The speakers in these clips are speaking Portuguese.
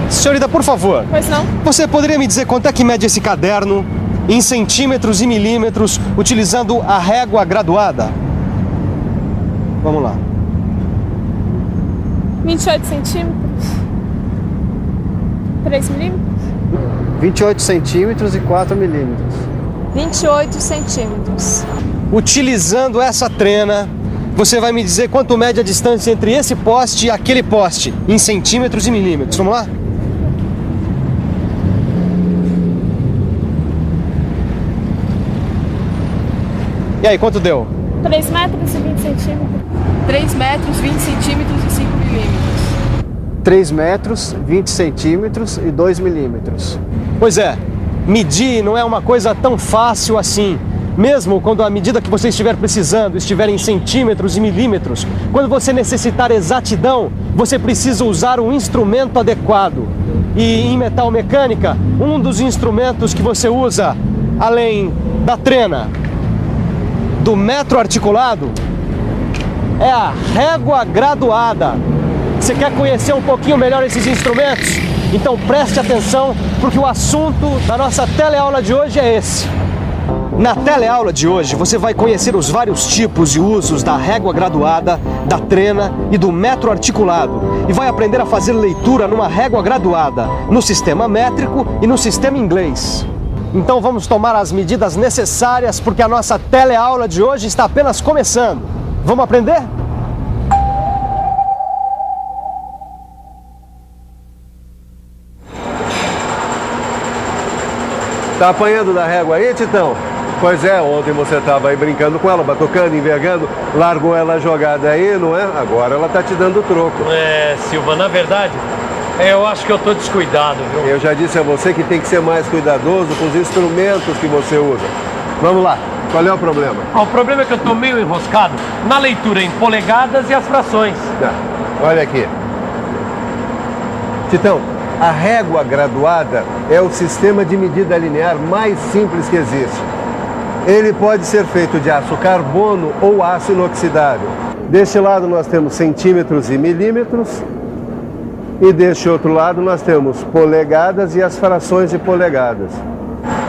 Senhorita, por favor. Pois não? Você poderia me dizer quanto é que mede esse caderno em centímetros e milímetros utilizando a régua graduada? Vamos lá. 28 centímetros. 3 milímetros. 28 centímetros e 4 milímetros. 28 centímetros. Utilizando essa trena, você vai me dizer quanto mede a distância entre esse poste e aquele poste, em centímetros e milímetros. Vamos lá? E aí, quanto deu? 3 metros e 20 centímetros. 3 metros, 20 centímetros e 5 milímetros. 3 metros, 20 centímetros e 2 milímetros. Pois é, medir não é uma coisa tão fácil assim. Mesmo quando a medida que você estiver precisando estiver em centímetros e milímetros, quando você necessitar exatidão, você precisa usar um instrumento adequado. E em metal mecânica, um dos instrumentos que você usa, além da trena, do metro articulado, é a régua graduada. Você quer conhecer um pouquinho melhor esses instrumentos? Então preste atenção, porque o assunto da nossa teleaula de hoje é esse. Na teleaula de hoje você vai conhecer os vários tipos e usos da régua graduada, da trena e do metro articulado. E vai aprender a fazer leitura numa régua graduada, no sistema métrico e no sistema inglês. Então vamos tomar as medidas necessárias, porque a nossa teleaula de hoje está apenas começando. Vamos aprender? Tá apanhando da régua aí, Titão? Pois é, ontem você estava aí brincando com ela, batucando, envergando, largou ela jogada aí, não é? Agora ela tá te dando troco. É, Silva, na verdade, eu acho que eu tô descuidado, viu? Eu já disse a você que tem que ser mais cuidadoso com os instrumentos que você usa. Vamos lá, qual é o problema? O problema é que eu tô meio enroscado na leitura em polegadas e as frações. Olha aqui. Titão, a régua graduada é o sistema de medida linear mais simples que existe. Ele pode ser feito de aço carbono ou aço inoxidável. Deste lado nós temos centímetros e milímetros. E deste outro lado nós temos polegadas e as frações de polegadas,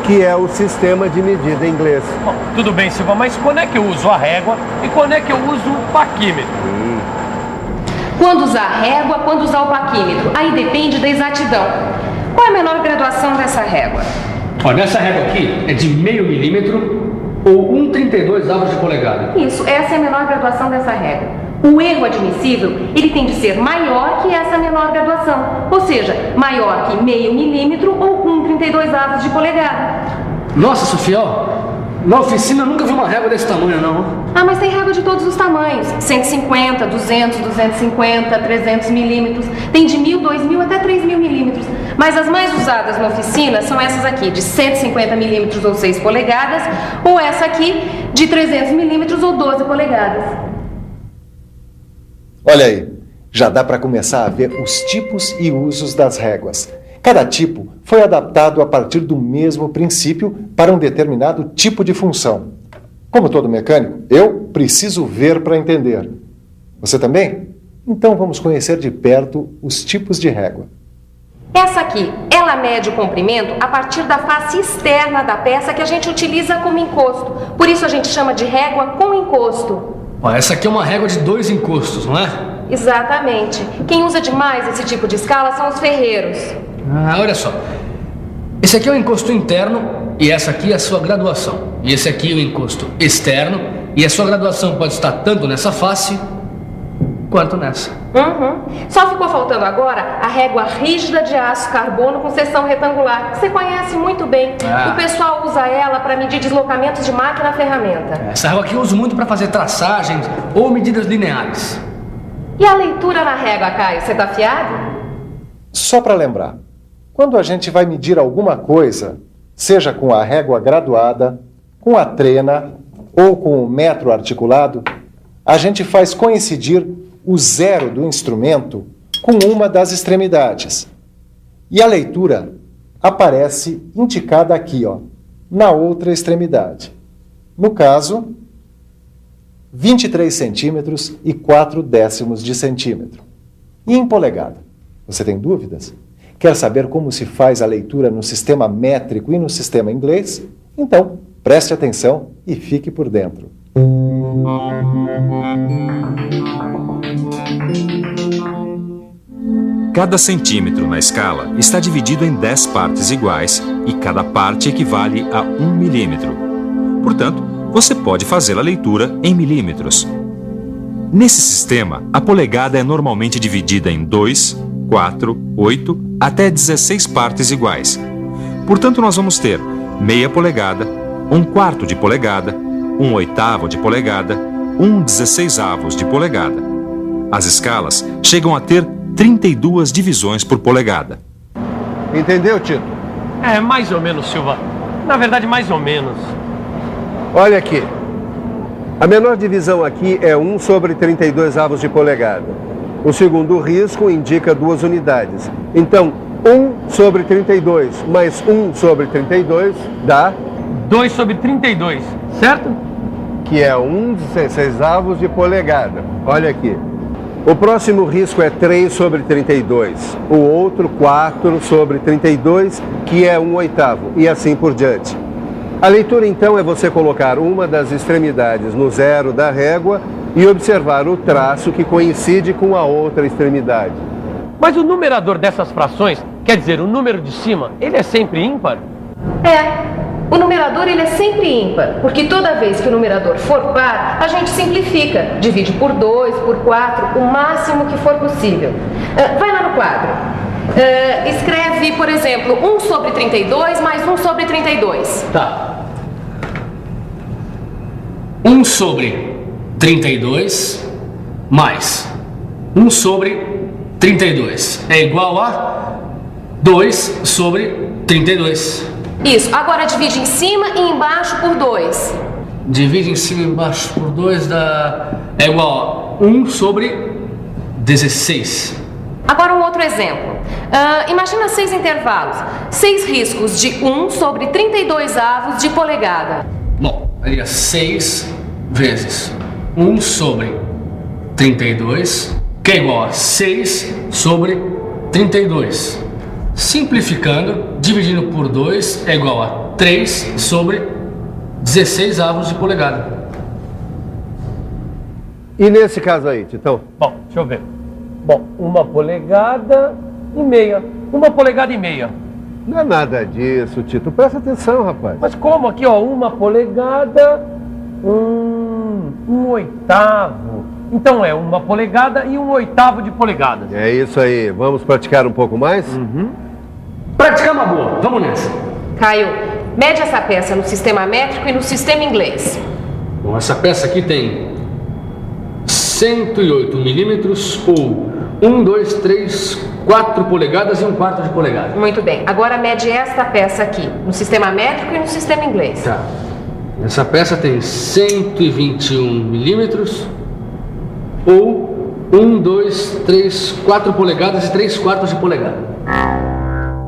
que é o sistema de medida em inglês. Bom, tudo bem, Silva, mas quando é que eu uso a régua e quando é que eu uso o paquímetro? Quando usar a régua, quando usar o paquímetro. Aí depende da exatidão. Qual é a menor graduação dessa régua? Olha, essa régua aqui é de meio milímetro ou 1/32 avos de polegada. Isso, essa é a menor graduação dessa régua. O erro admissível, ele tem de ser maior que essa menor graduação. Ou seja, maior que meio milímetro ou 1/32 avos de polegada. Nossa, Sofia, na oficina eu nunca vi uma régua desse tamanho, não. Ah, mas tem régua de todos os tamanhos. 150, 200, 250, 300 milímetros. Tem de 1.000, 2.000 até 3.000 milímetros. Mas as mais usadas na oficina são essas aqui, de 150 milímetros ou 6 polegadas. Ou essa aqui, de 300 milímetros ou 12 polegadas. Olha aí, já dá para começar a ver os tipos e usos das réguas. Cada tipo foi adaptado a partir do mesmo princípio para um determinado tipo de função. Como todo mecânico, eu preciso ver para entender. Você também? Então vamos conhecer de perto os tipos de régua. Essa aqui, ela mede o comprimento a partir da face externa da peça que a gente utiliza como encosto. Por isso a gente chama de régua com encosto. Essa aqui é uma régua de 2 encostos, não é? Exatamente. Quem usa demais esse tipo de escala são os ferreiros. Olha só. Esse aqui é o encosto interno e essa aqui é a sua graduação. E esse aqui é o encosto externo e a sua graduação pode estar tanto nessa face quanto nessa. Só ficou faltando agora a régua rígida de aço carbono com seção retangular, que você conhece muito bem. O pessoal usa ela para medir deslocamentos de máquina-ferramenta. Essa régua aqui eu uso muito para fazer traçagens ou medidas lineares. E a leitura na régua, Caio, você tá afiado? Só para lembrar, quando a gente vai medir alguma coisa, seja com a régua graduada, com a trena ou com o metro articulado, a gente faz coincidir o zero do instrumento com uma das extremidades. E a leitura aparece indicada aqui, na outra extremidade. No caso, 23 centímetros e 4 décimos de centímetro. E em polegada? Você tem dúvidas? Quer saber como se faz a leitura no sistema métrico e no sistema inglês? Então, preste atenção e fique por dentro. Cada centímetro na escala está dividido em 10 partes iguais e cada parte equivale a 1 milímetro. Portanto, você pode fazer a leitura em milímetros. Nesse sistema, a polegada é normalmente dividida em 2, 4, 8 até 16 partes iguais. Portanto, nós vamos ter meia polegada, 1/4 de polegada, 1/8 de polegada, 1/16 de polegada. As escalas chegam a ter 32 divisões por polegada. Entendeu, Tito? É, mais ou menos, Silva. Na verdade, mais ou menos. Olha aqui. A menor divisão aqui é 1/32 de polegada. O segundo risco indica 2 unidades. Então, 1/32 mais 1/32 dá... 2/32, certo? Que é 1/16 de polegada. Olha aqui. O próximo risco é 3/32. O outro, 4/32, que é 1/8. E assim por diante. A leitura, então, é você colocar uma das extremidades no zero da régua e observar o traço que coincide com a outra extremidade. Mas o numerador dessas frações, quer dizer, o número de cima, ele é sempre ímpar? O numerador ele é sempre ímpar, porque toda vez que o numerador for par, a gente simplifica. Divide por 2, por 4, o máximo que for possível. Vai lá no quadro. Escreve, por exemplo, 1/32 mais 1/32. Tá. 1/32 mais 1/32 é igual a 2/32. Isso. Agora divide em cima e embaixo por 2. Divide em cima e embaixo por 2 é igual a 1/16. Agora um outro exemplo. Imagina 6 intervalos. 6 riscos de 1/32 de polegada. Bom, seria 6 vezes 1/32, que é igual a 6/32. Simplificando, dividindo por 2 é igual a 3/16 de polegada. E nesse caso aí, Titão? Bom, deixa eu ver. Bom, 1 polegada e meia. 1 polegada e meia. Não é nada disso, Tito. Presta atenção, rapaz. Mas como aqui, ó, 1 polegada, 1/8. Então é 1 polegada e 1/8 de polegada. É isso aí. Vamos praticar um pouco mais? Praticar uma boa. Vamos nessa. Caio, mede essa peça no sistema métrico e no sistema inglês. Bom, essa peça aqui tem 108 milímetros ou 1, 2, 3, 4 polegadas e 1/4 de polegada. Muito bem. Agora mede esta peça aqui, no sistema métrico e no sistema inglês. Tá. Essa peça tem 121 milímetros ou 1, 2, 3, 4 polegadas e 3/4 de polegada.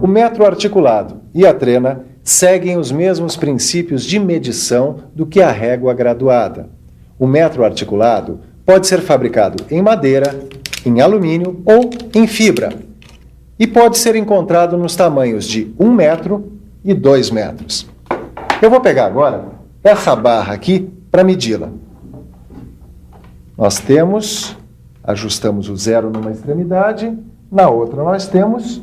O metro articulado e a trena seguem os mesmos princípios de medição do que a régua graduada. O metro articulado pode ser fabricado em madeira, em alumínio ou em fibra. E pode ser encontrado nos tamanhos de 1 metro e 2 metros. Eu vou pegar agora essa barra aqui para medi-la. Nós temos, ajustamos o zero numa extremidade, na outra nós temos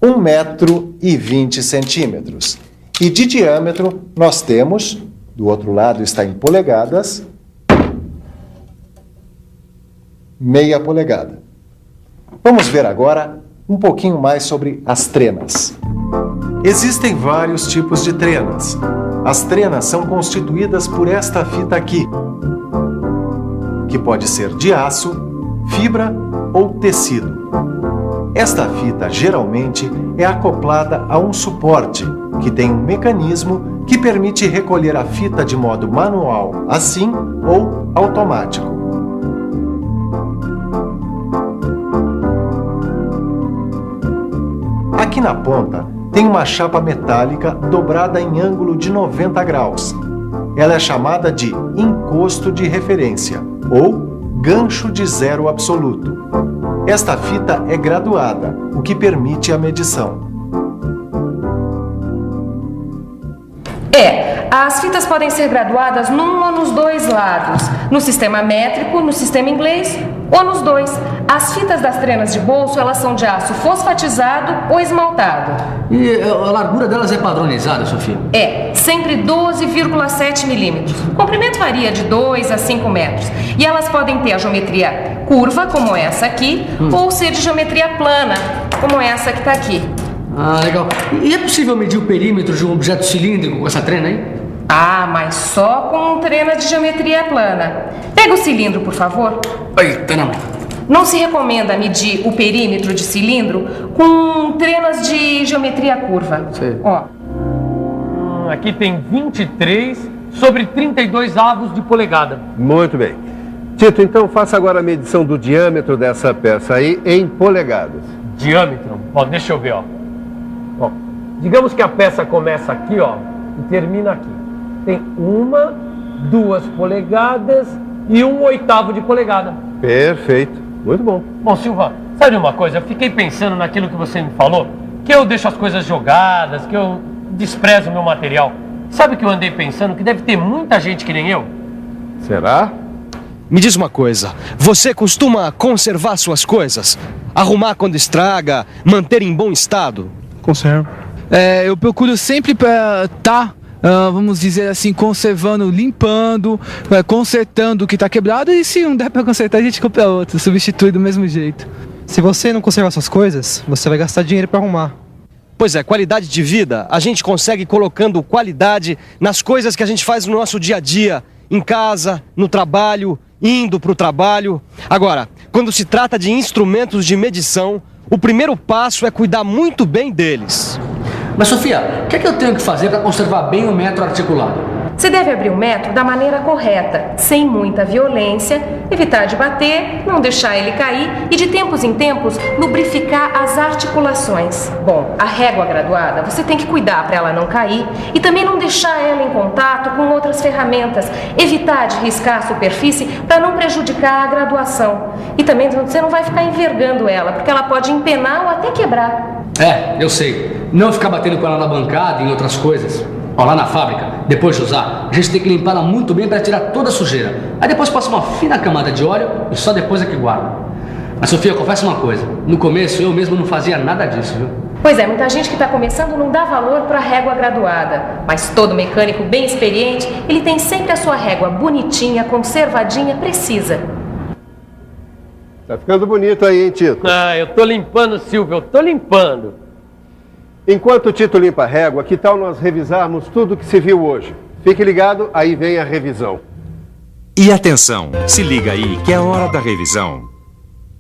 1 metro e 20 centímetros. E de diâmetro nós temos, do outro lado está em polegadas, meia polegada. Vamos ver agora um pouquinho mais sobre as trenas. Existem vários tipos de trenas. As trenas são constituídas por esta fita aqui, que pode ser de aço, fibra ou tecido. Esta fita geralmente é acoplada a um suporte, que tem um mecanismo que permite recolher a fita de modo manual, assim, ou automático. Aqui na ponta tem uma chapa metálica dobrada em ângulo de 90 graus. Ela é chamada de encosto de referência ou gancho de zero absoluto. Esta fita é graduada, o que permite a medição. As fitas podem ser graduadas num ou nos dois lados, no sistema métrico, no sistema inglês ou nos dois. As fitas das trenas de bolso, elas são de aço fosfatizado ou esmaltado. E a largura delas é padronizada, Sofia? Sempre 12,7 milímetros. O comprimento varia de 2 a 5 metros. E elas podem ter a geometria curva, como essa aqui, ou ser de geometria plana, como essa que está aqui. Ah, legal. E é possível medir o perímetro de um objeto cilíndrico com essa trena, hein? Mas só com trena de geometria plana. Pega o cilindro, por favor. Eita, não. Não se recomenda medir o perímetro de cilindro com trenas de geometria curva. Sim. Ó. Aqui tem 23 sobre 32 avos de polegada. Muito bem. Tito, então faça agora a medição do diâmetro dessa peça aí em polegadas. Diâmetro? Deixa eu ver, ó. Digamos que a peça começa aqui, ó, e termina aqui. Tem 1, 2 polegadas e 1/8 de polegada. Perfeito. Muito bom. Bom, Silva, sabe uma coisa? Eu fiquei pensando naquilo que você me falou, que eu deixo as coisas jogadas, que eu desprezo o meu material. Sabe o que eu andei pensando? Que deve ter muita gente que nem eu. Será? Me diz uma coisa, você costuma conservar suas coisas? Arrumar quando estraga, manter em bom estado? Conservo. Eu procuro sempre estar, vamos dizer assim, conservando, limpando, consertando o que está quebrado, e se não der para consertar, a gente compra outro, substitui do mesmo jeito. Se você não conservar suas coisas, você vai gastar dinheiro para arrumar. Pois é, qualidade de vida, a gente consegue colocando qualidade nas coisas que a gente faz no nosso dia a dia, em casa, no trabalho, indo para o trabalho. Agora, quando se trata de instrumentos de medição, o primeiro passo é cuidar muito bem deles. Mas, Sofia, o que é que eu tenho que fazer para conservar bem o metro articulado? Você deve abrir o metro da maneira correta, sem muita violência, evitar de bater, não deixar ele cair e, de tempos em tempos, lubrificar as articulações. Bom, a régua graduada, você tem que cuidar para ela não cair e também não deixar ela em contato com outras ferramentas, evitar de riscar a superfície para não prejudicar a graduação. E também você não vai ficar envergando ela, porque ela pode empenar ou até quebrar. Eu sei. Não ficar batendo com ela na bancada e em outras coisas. Lá na fábrica, depois de usar, a gente tem que limpar ela muito bem para tirar toda a sujeira. Aí depois passa uma fina camada de óleo e só depois é que guarda. Mas, Sofia, confessa uma coisa. No começo, eu mesmo não fazia nada disso, viu? Pois é, muita gente que está começando não dá valor para a régua graduada. Mas todo mecânico bem experiente, ele tem sempre a sua régua bonitinha, conservadinha, precisa. Tá ficando bonito aí, hein, Tito? Eu tô limpando, Silvio, eu tô limpando. Enquanto o Tito limpa a régua, que tal nós revisarmos tudo que se viu hoje? Fique ligado, aí vem a revisão. E atenção, se liga aí que é hora da revisão.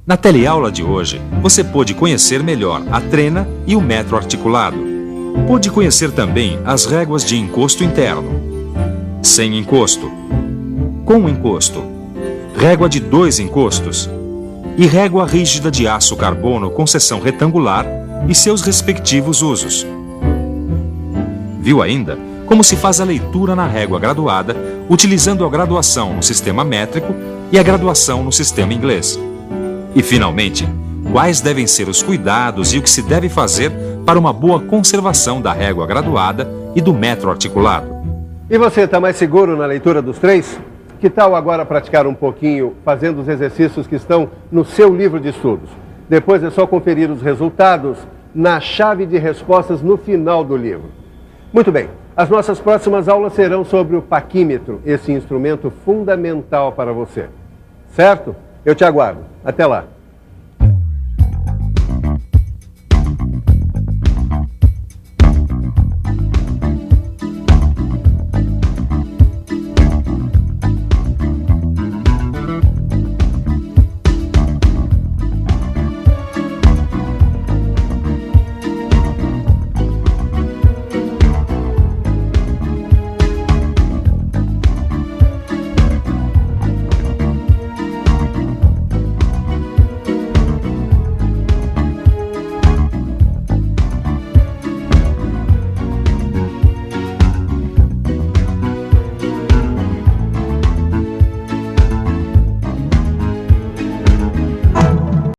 Na teleaula de hoje, você pôde conhecer melhor a trena e o metro articulado. Pôde conhecer também as réguas de encosto interno, sem encosto, com encosto, régua de 2 encostos e régua rígida de aço carbono com seção retangular e seus respectivos usos. Viu ainda como se faz a leitura na régua graduada, utilizando a graduação no sistema métrico e a graduação no sistema inglês. E, finalmente, quais devem ser os cuidados e o que se deve fazer para uma boa conservação da régua graduada e do metro articulado. E você, está mais seguro na leitura dos 3? Que tal agora praticar um pouquinho fazendo os exercícios que estão no seu livro de estudos? Depois é só conferir os resultados na chave de respostas no final do livro. Muito bem, as nossas próximas aulas serão sobre o paquímetro, esse instrumento fundamental para você. Certo? Eu te aguardo. Até lá.